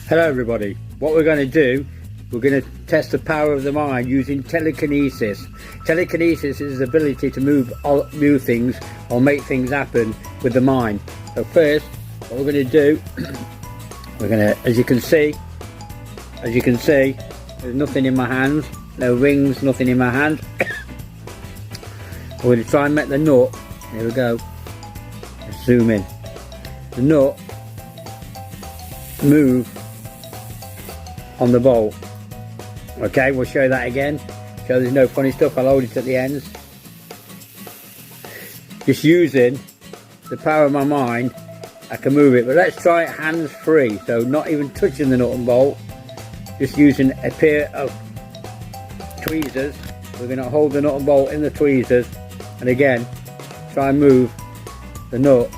Hello everybody, what we're going to do, we're going to test the power of the mind using telekinesis. Telekinesis is the ability to move things or make things happen with the mind. So first, what we're going to do, we're going to, as you can see, there's nothing in my hands, no rings, nothing in my hands. We're going to try and make the nut, here we go, let's zoom in, the nut move on the bolt. Okay, we'll show that again, so there's no funny stuff. I'll hold it at the ends. Just using the power of my mind, I can move it, but let's try it hands free, so not even touching the nut and bolt, just using a pair of tweezers. We're going to hold the nut and bolt in the tweezers, and again try and move the nut,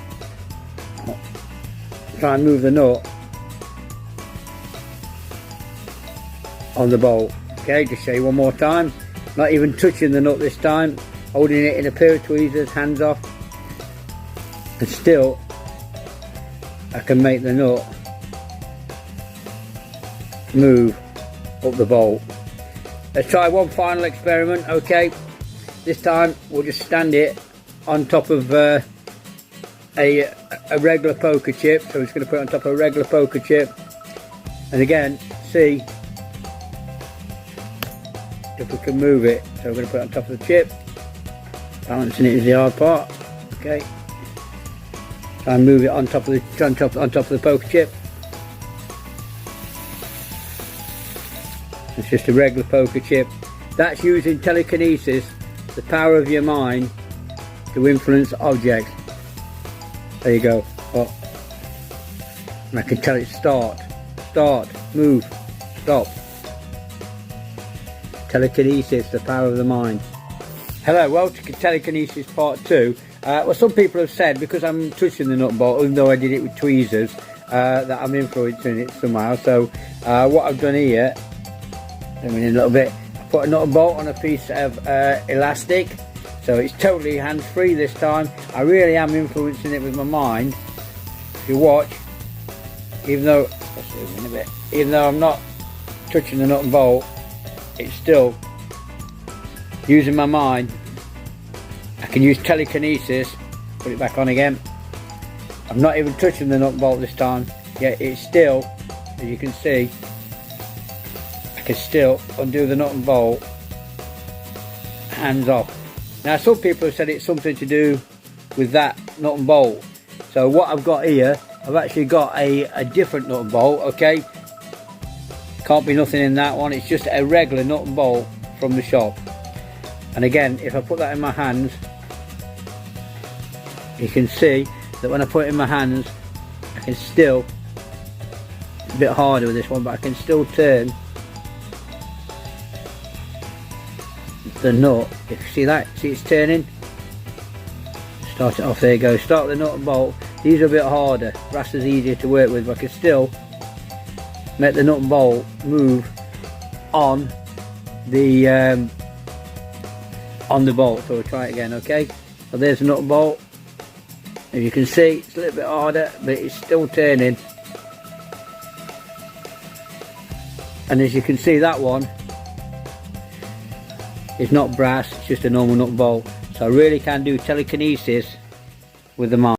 on the bolt. Okay, just show you one more time, not even touching the nut this time, holding it in a pair of tweezers, hands off, and still I can make the nut move up the bolt. Let's try one final experiment. Okay, this time we'll just stand it on top of a regular poker chip. So we're just going to put it on top of a regular poker chip, and again see if we can move it. So we're going to put it on top of the chip, balancing it is the hard part. Okay, try and move it on top of the poker chip. It's just a regular poker chip. That's using telekinesis, the power of your mind to influence objects. There you go. Oh. And I can tell it start, move, stop. Telekinesis, the power of the mind. Hello, welcome to telekinesis part 2. Well, some people have said because I'm touching the nut and bolt, even though I did it with tweezers, that I'm influencing it somehow. So what I've done here, I mean, a little bit, I put a nut and bolt on a piece of elastic, so it's totally hands-free this time. I really am influencing it with my mind. If you watch, even though I'm not touching the nut and bolt, it's still using my mind. I can use telekinesis. Put it back on again. I'm not even touching the nut and bolt this time, yet it's still, as you can see, I can still undo the nut and bolt hands off. Now some people have said it's something to do with that nut and bolt. So what I've got here, I've actually got a different nut and bolt. Okay, can't be nothing in that one, it's just a regular nut and bolt from the shop. And again, if I put that in my hands, you can see that when I put it in my hands, I can still, it's a bit harder with this one, but I can still turn the nut. If you see that, see it's turning, start it off, there you go, start the nut and bolt. These are a bit harder, brass is easier to work with, but I can still make the nut and bolt move on the bolt. So we'll try it again. Okay, so there's the nut and bolt. As you can see, it's a little bit harder, but it's still turning. And as you can see, that one is not brass, it's just a normal nut and bolt. So I really can do telekinesis with the mind.